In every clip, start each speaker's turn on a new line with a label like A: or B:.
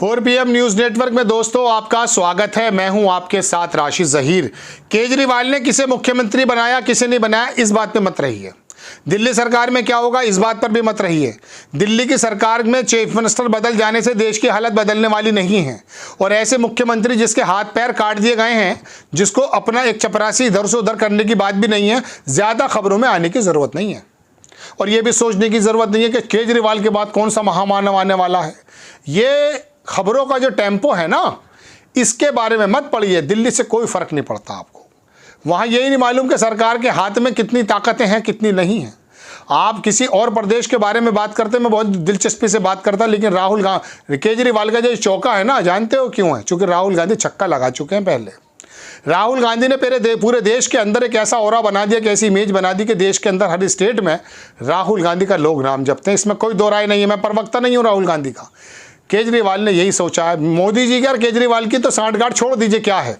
A: 4 PM news network में दोस्तों आपका स्वागत है। मैं हूं आपके साथ राशिद जहीर। केजरीवाल ने किसे मुख्यमंत्री बनाया, किसे नहीं बनाया, इस बात पे मत रहिए। दिल्ली सरकार में क्या होगा, इस बात पर भी मत रहिए। दिल्ली की सरकार में चीफ मिनिस्टर बदल जाने से देश की हालत बदलने वाली नहीं है। और ऐसे मुख्यमंत्री जिसके हाथ पैर काट दिए गए हैं, जिसको अपना एक चपरासी इधर से उधर करने की बात भी नहीं है, ज़्यादा खबरों में आने की ज़रूरत नहीं है। और ये भी सोचने की ज़रूरत नहीं है कि केजरीवाल के बाद कौन सा महामानव आने वाला है। ये खबरों का जो टेम्पो है ना, इसके बारे में मत पढ़िए। दिल्ली से कोई फ़र्क नहीं पड़ता आपको। वहाँ यही नहीं मालूम कि सरकार के हाथ में कितनी ताकतें हैं, कितनी नहीं हैं। आप किसी और प्रदेश के बारे में बात करते, मैं बहुत दिलचस्पी से बात करता, लेकिन केजरीवाल का जो चौका है ना, जानते हो क्यों है? क्योंकि राहुल गांधी छक्का लगा चुके हैं पहले। राहुल गांधी ने पूरे देश के अंदर एक ऐसा ऑरा बना दिया, एक ऐसी इमेज बना दी कि देश के अंदर हर स्टेट में राहुल गांधी का लोग नाम जपते हैं। इसमें कोई दो राय नहीं है। मैं प्रवक्ता नहीं हूँ राहुल गांधी का। केजरीवाल ने यही सोचा है। मोदी जी की और केजरीवाल की तो सांठगांठ छोड़ दीजिए, क्या है,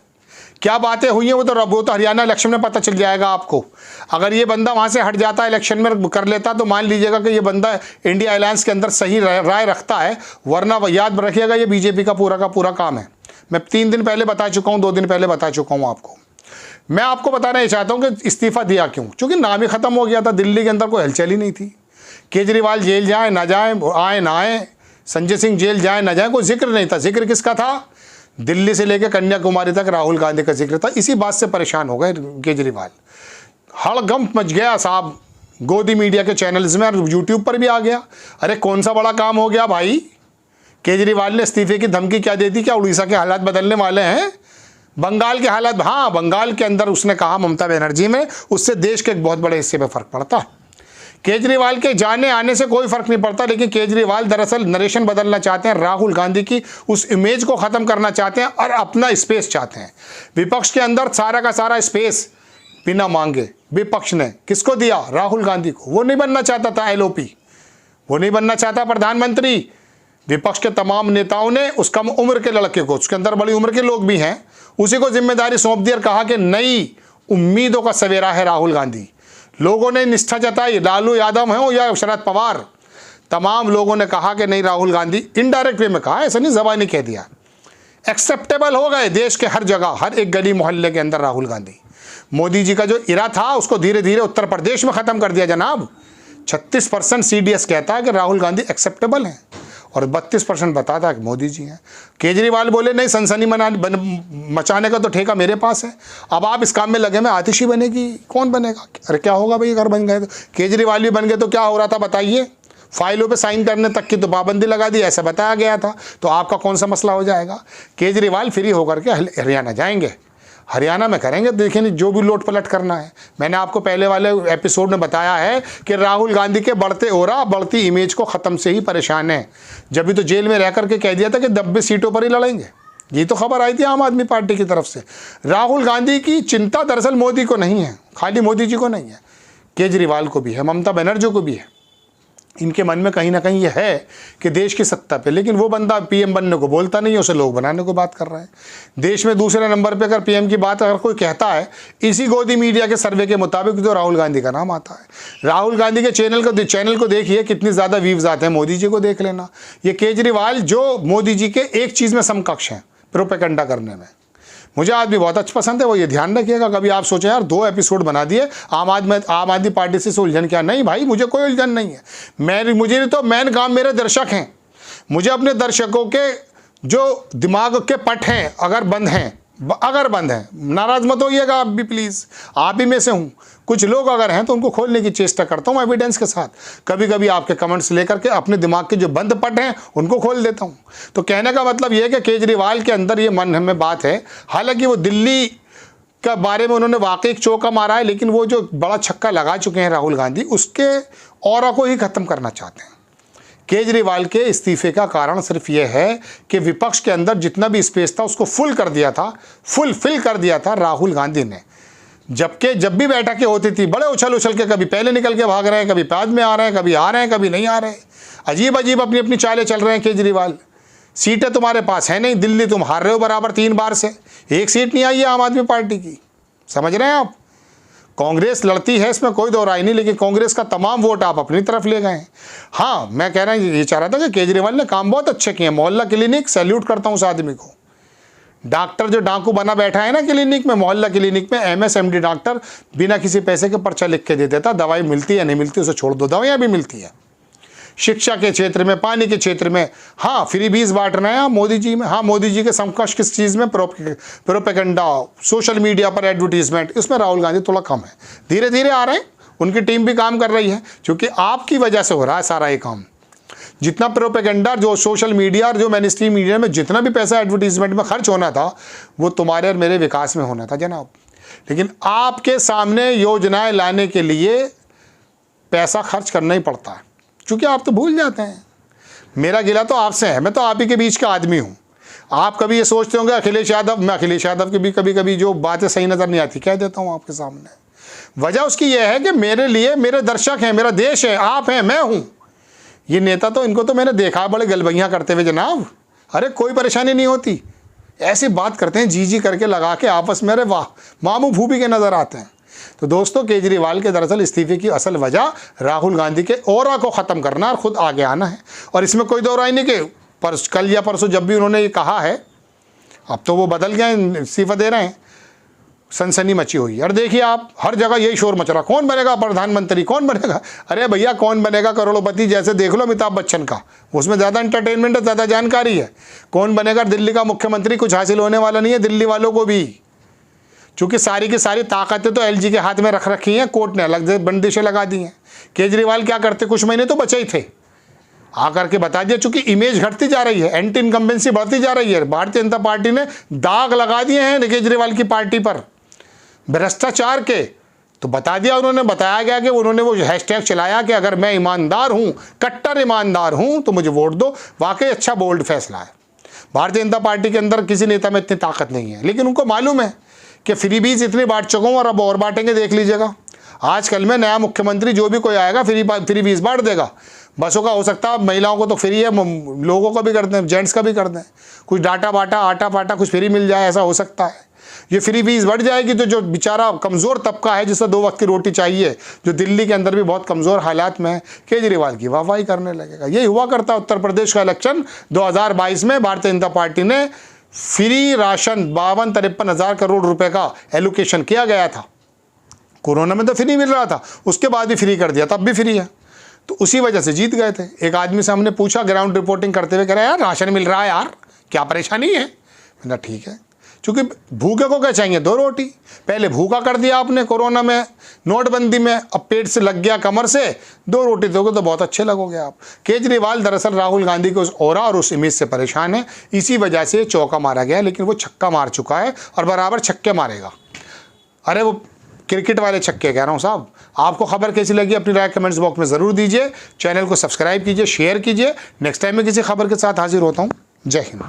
A: क्या बातें हुई हैं, वो तो हरियाणा इलेक्शन में पता चल जाएगा आपको। अगर ये बंदा वहाँ से हट जाता है, इलेक्शन में कर लेता, तो मान लीजिएगा कि ये बंदा इंडिया अलायंस के अंदर सही राय रखता है। वरना याद रखिएगा, ये बीजेपी का पूरा काम है। मैं 3 दिन पहले बता चुका हूँ, 2 दिन पहले बता चुका हूँ आपको। मैं आपको बताना ये चाहता हूँ कि इस्तीफा दिया क्यों? क्योंकि नाम ही खत्म हो गया था। दिल्ली के अंदर कोई हलचल ही नहीं थी। केजरीवाल जेल जाए ना जाए, आए ना आए, संजय सिंह जेल जाए ना जाए, कोई जिक्र नहीं था। जिक्र किसका था? दिल्ली से लेकर कन्याकुमारी तक राहुल गांधी का जिक्र था। इसी बात से परेशान हो गए केजरीवाल। हड़कंप मच गया साहब, गोदी मीडिया के चैनल्स में और यूट्यूब पर भी आ गया। अरे कौन सा बड़ा काम हो गया भाई? केजरीवाल ने इस्तीफे की धमकी क्या दे दी? क्या उड़ीसा के हालात बदलने वाले हैं? बंगाल के हालात, हाँ, बंगाल के अंदर उसने कहा ममता बनर्जी में, उससे देश के एक बहुत बड़े हिस्से में फ़र्क पड़ता। केजरीवाल के जाने आने से कोई फ़र्क नहीं पड़ता, लेकिन केजरीवाल दरअसल नरेशन बदलना चाहते हैं। राहुल गांधी की उस इमेज को ख़त्म करना चाहते हैं और अपना स्पेस चाहते हैं। विपक्ष के अंदर सारा का सारा स्पेस बिना मांगे विपक्ष ने किसको दिया? राहुल गांधी को। वो नहीं बनना चाहता था LOP, वो नहीं बनना चाहता प्रधानमंत्री। विपक्ष के तमाम नेताओं ने उस कम उम्र के लड़के को, उसके अंदर बड़ी उम्र के लोग भी हैं, उसी को जिम्मेदारी सौंप दी और कहा कि नई उम्मीदों का सवेरा है राहुल गांधी। लोगों ने निष्ठा जताई, लालू यादव हो या शरद पवार, तमाम लोगों ने कहा कि नहीं, राहुल गांधी इनडायरेक्ट वे में कहा, ऐसा नहीं ज़बानी कह दिया। एक्सेप्टेबल हो गए देश के हर जगह, हर एक गली मोहल्ले के अंदर राहुल गांधी। मोदी जी का जो इरा था उसको धीरे धीरे उत्तर प्रदेश में ख़त्म कर दिया जनाब। 36% CDS कहता है कि राहुल गांधी एक्सेप्टेबल हैं और 32% बताता है कि मोदी जी हैं। केजरीवाल बोले नहीं, सनसनी मचाने का तो ठेका मेरे पास है। अब आप इस काम में लगे, मैं आतिशी बनेगी, कौन बनेगा? अरे क्या होगा भाई अगर बन गए तो? केजरीवाल भी बन गए तो क्या हो रहा था बताइए? फाइलों पे साइन करने तक की तो पाबंदी लगा दी, ऐसा बताया गया था। तो आपका कौन सा मसला हो जाएगा? केजरीवाल फ्री होकर के हरियाणा जाएंगे, हरियाणा में करेंगे, देखिए जो भी लोट पलट करना है। मैंने आपको पहले वाले एपिसोड में बताया है कि राहुल गांधी के बढ़ते ओरा, बढ़ती इमेज को ख़त्म से ही परेशान है। जब भी तो जेल में रह करके कह दिया था कि 90 सीटों पर ही लड़ेंगे। ये तो खबर आई थी आम आदमी पार्टी की तरफ से। राहुल गांधी की चिंता दरअसल मोदी को नहीं है, खाली मोदी जी को नहीं है, केजरीवाल को भी है, ममता बनर्जी को भी है। इनके मन में कहीं ना कहीं ये है कि देश की सत्ता पे, लेकिन वो बंदा PM बनने को बोलता नहीं है, उसे लोग बनाने को बात कर रहे हैं। देश में दूसरे नंबर पे अगर PM की बात अगर कोई कहता है, इसी गोदी मीडिया के सर्वे के मुताबिक तो राहुल गांधी का नाम आता है। राहुल गांधी के चैनल को देखिए, कितनी ज़्यादा व्यूज़ आते हैं। मोदी जी को देख लेना। ये केजरीवाल जो मोदी जी के एक चीज़ में समकक्ष हैं, प्रोपेगेंडा करने में। मुझे आदमी बहुत अच्छा पसंद है, वो ये ध्यान रखिएगा। कभी आप सोचें यार 2 एपिसोड बना दिए आम आदमी पार्टी से उलझन, क्या? नहीं भाई, मुझे कोई उलझन नहीं है। मुझे तो मेन काम मेरे दर्शक हैं। मुझे अपने दर्शकों के जो दिमाग के पट हैं, अगर बंद हैं, नाराज़ मत होइएगा आप भी प्लीज़, आप ही में से हूँ। कुछ लोग अगर हैं तो उनको खोलने की चेष्टा करता हूँ एविडेंस के साथ। कभी कभी आपके कमेंट्स लेकर के अपने दिमाग के जो बंद पट हैं उनको खोल देता हूँ। तो कहने का मतलब ये है कि केजरीवाल के अंदर ये मन में बात है। हालांकि वो दिल्ली के बारे में उन्होंने वाकई एक चौका मारा है, लेकिन वो जो बड़ा छक्का लगा चुके हैं राहुल गांधी, उसके ऑरा को ही ख़त्म करना चाहते हैं। केजरीवाल के इस्तीफे का कारण सिर्फ ये है कि विपक्ष के अंदर जितना भी स्पेस था उसको फुल फिल कर दिया था राहुल गांधी ने। जबकि जब भी बैठकें होती थी, बड़े उछल के कभी पहले निकल के भाग रहे हैं, कभी बाद में आ रहे हैं, कभी आ रहे हैं, कभी नहीं आ रहे हैं। अजीब अजीब अपनी अपनी चालें चल रहे हैं केजरीवाल। सीटें तुम्हारे पास है नहीं, दिल्ली तुम हार रहे हो बराबर 3 बार से, 1 सीट नहीं आई है आम आदमी पार्टी की। समझ रहे हैं आप? कांग्रेस लड़ती है, इसमें कोई दो राय नहीं, लेकिन कांग्रेस का तमाम वोट आप अपनी तरफ ले गए हैं। हाँ, मैं कह रहा हूँ, ये चाह रहा था कि केजरीवाल ने काम बहुत अच्छे किए। मोहल्ला क्लिनिक, सैल्यूट करता हूँ उस आदमी को। डॉक्टर जो डाकू बना बैठा है ना क्लिनिक में, मोहल्ला क्लिनिक में, MSMD डॉक्टर बिना किसी पैसे के पर्चा लिख के दे देता, दवाई मिलती है नहीं मिलती उसे छोड़ दो, दवाइयाँ भी मिलती है। शिक्षा के क्षेत्र में, पानी के क्षेत्र में, हाँ फ्री बीज बांटना है मोदी जी में, हाँ मोदी जी के समकक्ष किस चीज़ में, प्रोपेगेंडा, सोशल मीडिया पर एडवर्टीजमेंट, इसमें राहुल गांधी थोड़ा कम है। धीरे धीरे आ रहे हैं, उनकी टीम भी काम कर रही है, क्योंकि आपकी वजह से हो रहा है सारा ये काम। जितना प्रोपेगेंडा, जो सोशल मीडिया और जो मेनस्ट्रीम मीडिया में जितना भी पैसा एडवर्टीजमेंट में खर्च होना था, वो तुम्हारे और मेरे विकास में होना था जनाब। लेकिन आपके सामने योजनाएं लाने के लिए पैसा खर्च करना ही पड़ता है, क्योंकि आप तो भूल जाते हैं। मेरा गिला तो आपसे है, मैं तो आप ही के बीच का आदमी हूँ। आप कभी ये सोचते होंगे अखिलेश यादव, मैं अखिलेश यादव की भी कभी कभी जो बातें सही नज़र नहीं आती कह देता हूँ आपके सामने। वजह उसकी यह है कि मेरे लिए मेरे दर्शक हैं, मेरा देश है, आप हैं, मैं हूँ। ये नेता तो, इनको तो मैंने देखा बड़े गलबैयाँ करते हुए जनाब। अरे कोई परेशानी नहीं होती, ऐसी बात करते हैं जी करके लगा के आपस में, अरे वाह, मामू भूपी के नज़र आते हैं। तो दोस्तों, केजरीवाल के दरअसल इस्तीफे की असल वजह राहुल गांधी के ऑरा को ख़त्म करना और ख़ुद आगे आना है। और इसमें कोई दो राय नहीं कि कल या परसों जब भी उन्होंने ये कहा है, अब तो वो बदल गए, इस्तीफा दे रहे हैं, सनसनी मची हुई है। और देखिए आप, हर जगह यही शोर मच रहा, कौन बनेगा प्रधानमंत्री, कौन बनेगा। अरे भैया, कौन बनेगा करोड़पति, जैसे देख लो अमिताभ बच्चन का, उसमें ज़्यादा एंटरटेनमेंट है, ज़्यादा जानकारी है। कौन बनेगा दिल्ली का मुख्यमंत्री, कुछ हासिल होने वाला नहीं है दिल्ली वालों को भी, क्योंकि सारी की सारी ताकतें तो LG के हाथ में रख रखी हैं, कोर्ट ने अलग बंदिशें लगा दी हैं। केजरीवाल क्या करते, कुछ महीने तो बचे ही थे, आकर के बता दिया। चूंकि इमेज घटती जा रही है, एंटी इनकम्बेंसी बढ़ती जा रही है, भारतीय जनता पार्टी ने दाग लगा दिए हैं केजरीवाल की पार्टी पर भ्रष्टाचार के, तो बता दिया उन्होंने, बताया गया कि उन्होंने वो हैशटैग चलाया कि अगर मैं ईमानदार हूँ, कट्टर ईमानदार हूँ, तो मुझे वोट दो। वाकई अच्छा बोल्ड फैसला है। भारतीय जनता पार्टी के अंदर किसी नेता में इतनी ताकत नहीं है, लेकिन उनको मालूम है कि फ्री बीज इतनी बांट चुका हूँ और अब और बांटेंगे, देख लीजिएगा। आजकल में नया मुख्यमंत्री जो भी कोई आएगा फ्री बीज बांट देगा। बसों का हो सकता है, महिलाओं को तो फ्री है, लोगों का भी कर दें, जेंट्स का भी कर दें, कुछ डाटा बाटा, आटा पाटा कुछ फ्री मिल जाए, ऐसा हो सकता है। ये फ्री फीस बढ़ जाएगी तो जो बेचारा कमज़ोर तबका है, जिसे 2 वक्त की रोटी चाहिए, जो दिल्ली के अंदर भी बहुत कमज़ोर हालात में है, केजरीवाल की वाहवाही करने लगेगा। यही हुआ करता उत्तर प्रदेश का इलेक्शन 2022 में। भारतीय जनता पार्टी ने फ्री राशन 52-53 हज़ार करोड़ रुपए का एलोकेशन किया गया था। कोरोना में तो फ्री मिल रहा था, उसके बाद भी फ्री कर दिया, तब भी फ्री है, तो उसी वजह से जीत गए थे। एक आदमी से हमने पूछा ग्राउंड रिपोर्टिंग करते हुए, कह रहा है यार राशन मिल रहा है यार, क्या परेशानी है। मैंने ठीक है, क्योंकि भूखे को क्या चाहिए, 2 रोटी। पहले भूखा कर दिया आपने कोरोना में, नोटबंदी में, अब पेट से लग गया कमर से, 2 रोटी दोगे तो बहुत अच्छे लगोगे आप। केजरीवाल दरअसल राहुल गांधी के उस ऑरा और उस इमेज से परेशान है, इसी वजह से चौका मारा गया, लेकिन वो छक्का मार चुका है और बराबर छक्के मारेगा। अरे वो क्रिकेट वाले छक्के कह रहा हूँ साहब। आपको खबर कैसी लगी अपनी राय कमेंट्स बॉक्स में ज़रूर दीजिए। चैनल को सब्सक्राइब कीजिए, शेयर कीजिए। नेक्स्ट टाइम मैं किसी खबर के साथ हाजिर होता हूँ। जय हिंद।